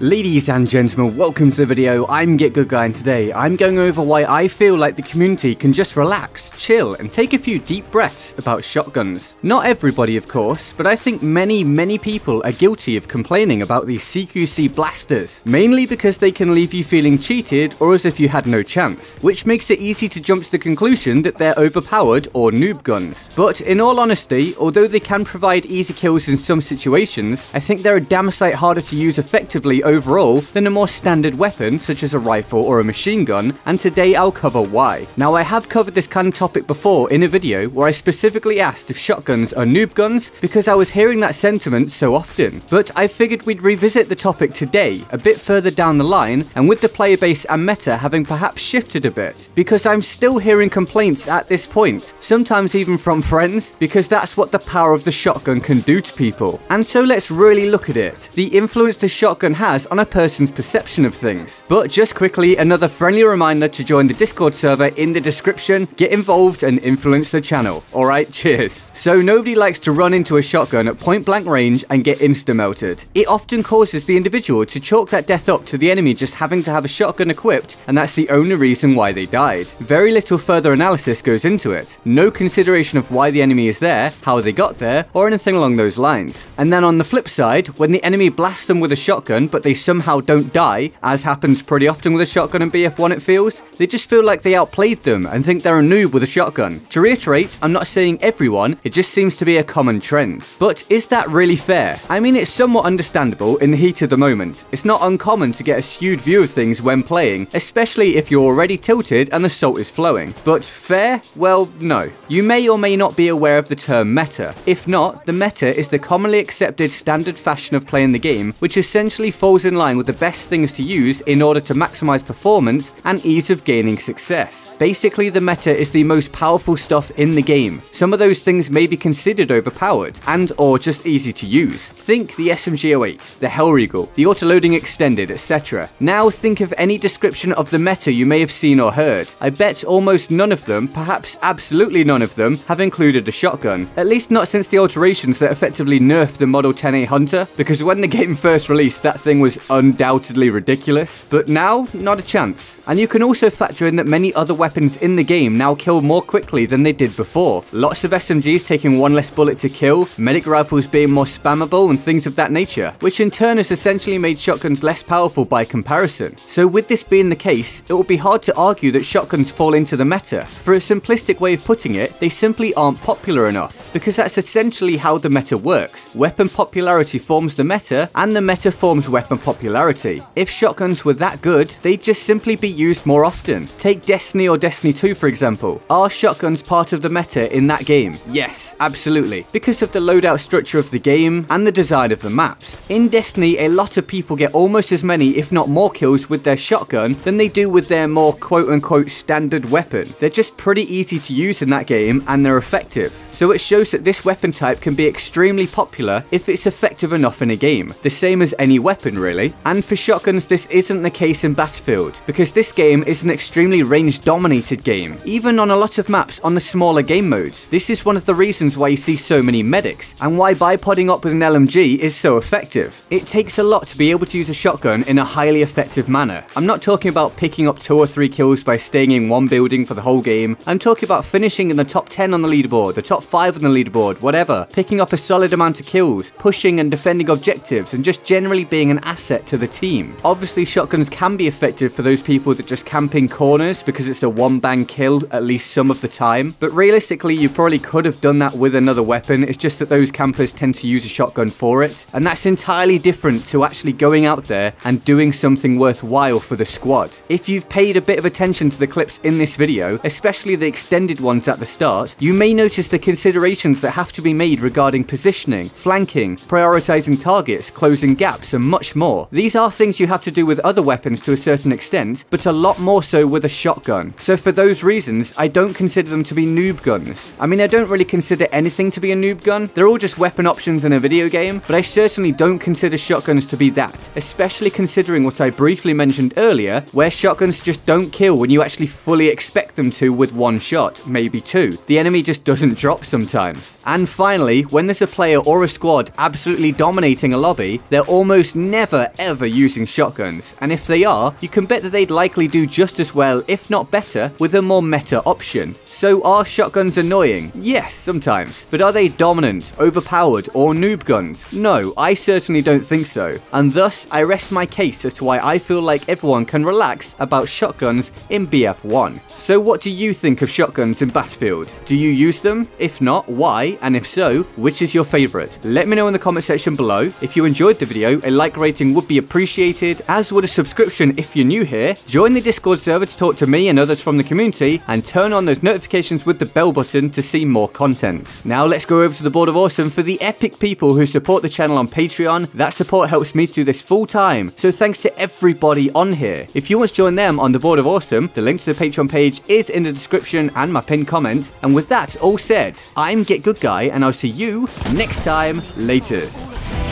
Ladies and gentlemen, welcome to the video. I'm GetGoodGuy, and today I'm going over why I feel like the community can just relax, chill, and take a few deep breaths about shotguns. Not everybody, of course, but I think many people are guilty of complaining about these CQC blasters, mainly because they can leave you feeling cheated or as if you had no chance, which makes it easy to jump to the conclusion that they're overpowered or noob guns. But in all honesty, although they can provide easy kills in some situations, I think they're a damn sight harder to use effectively overall than a more standard weapon such as a rifle or a machine gun, and today I'll cover why. Now, I have covered this kind of topic before in a video where I specifically asked if shotguns are noob guns because I was hearing that sentiment so often, but I figured we'd revisit the topic today a bit further down the line, and with the player base and meta having perhaps shifted a bit, because I'm still hearing complaints at this point, sometimes even from friends, because that's what the power of the shotgun can do to people. And so let's really look at it, the influence the shotgun has on a person's perception of things. But just quickly, another friendly reminder to join the Discord server in the description, get involved and influence the channel. Alright, cheers. So nobody likes to run into a shotgun at point blank range and get insta-melted. It often causes the individual to chalk that death up to the enemy just having to have a shotgun equipped, and that's the only reason why they died. Very little further analysis goes into it. No consideration of why the enemy is there, how they got there, or anything along those lines. And then on the flip side, when the enemy blasts them with a shotgun but they somehow don't die, as happens pretty often with a shotgun in BF1 it feels, they just feel like they outplayed them and think they're a noob with a shotgun. To reiterate, I'm not saying everyone, it just seems to be a common trend. But is that really fair? I mean, it's somewhat understandable in the heat of the moment. It's not uncommon to get a skewed view of things when playing, especially if you're already tilted and the salt is flowing. But fair? Well, no. You may or may not be aware of the term meta. If not, the meta is the commonly accepted standard fashion of playing the game, which essentially falls in line with the best things to use in order to maximize performance and ease of gaining success. Basically, the meta is the most powerful stuff in the game. Some of those things may be considered overpowered and or just easy to use. Think the SMG08, the Hellregal, the autoloading extended, etc. Now think of any description of the meta you may have seen or heard. I bet almost none of them, perhaps absolutely none of them, have included a shotgun. At least not since the alterations that effectively nerfed the Model 10A Hunter, because when the game first released, that thing was undoubtedly ridiculous, but now, not a chance. And you can also factor in that many other weapons in the game now kill more quickly than they did before. Lots of SMGs taking one less bullet to kill, medic rifles being more spammable and things of that nature, which in turn has essentially made shotguns less powerful by comparison. So with this being the case, it would be hard to argue that shotguns fall into the meta. For a simplistic way of putting it, they simply aren't popular enough, because that's essentially how the meta works. Weapon popularity forms the meta, and the meta forms weapon popularity. If shotguns were that good, they'd just simply be used more often. Take Destiny or Destiny 2 for example. Are shotguns part of the meta in that game? Yes, absolutely, because of the loadout structure of the game and the design of the maps. In Destiny, a lot of people get almost as many, if not more kills with their shotgun than they do with their more quote-unquote standard weapon. They're just pretty easy to use in that game and they're effective. So it shows that this weapon type can be extremely popular if it's effective enough in a game. The same as any weapon really. And for shotguns, this isn't the case in Battlefield, because this game is an extremely range dominated game, even on a lot of maps on the smaller game modes. This is one of the reasons why you see so many medics, and why bipodding up with an LMG is so effective. It takes a lot to be able to use a shotgun in a highly effective manner. I'm not talking about picking up 2 or 3 kills by staying in one building for the whole game. I'm talking about finishing in the top 10 on the leaderboard, the top 5 on the leaderboard, whatever, picking up a solid amount of kills, pushing and defending objectives, and just generally being an asset to the team. Obviously, shotguns can be effective for those people that just camp in corners because it's a one-bang kill at least some of the time, but realistically you probably could have done that with another weapon. It's just that those campers tend to use a shotgun for it, and that's entirely different to actually going out there and doing something worthwhile for the squad. If you've paid a bit of attention to the clips in this video, especially the extended ones at the start, you may notice the considerations that have to be made regarding positioning, flanking, prioritizing targets, closing gaps, and much more. These are things you have to do with other weapons to a certain extent, but a lot more so with a shotgun. So for those reasons, I don't consider them to be noob guns. I mean, I don't really consider anything to be a noob gun. They're all just weapon options in a video game, but I certainly don't consider shotguns to be that, especially considering what I briefly mentioned earlier, where shotguns just don't kill when you actually fully expect them to with one shot, maybe 2. The enemy just doesn't drop sometimes. And finally, when there's a player or a squad absolutely dominating a lobby, they're almost never never ever using shotguns, and if they are, you can bet that they'd likely do just as well, if not better, with a more meta option. So are shotguns annoying? Yes, sometimes. But are they dominant, overpowered, or noob guns? No, I certainly don't think so. And thus, I rest my case as to why I feel like everyone can relax about shotguns in BF1. So what do you think of shotguns in Battlefield? Do you use them? If not, why? And if so, which is your favorite? Let me know in the comment section below. If you enjoyed the video, a like rating would be appreciated, as would a subscription if you're new here. Join the Discord server to talk to me and others from the community, and turn on those notifications with the bell button to see more content. Now let's go over to the Board of Awesome for the epic people who support the channel on Patreon. That support helps me to do this full time, so thanks to everybody on here. If you want to join them on the Board of Awesome, the link to the Patreon page is in the description and my pinned comment. And with that all said, I'm GetGoodGuy, and I'll see you next time. Laters.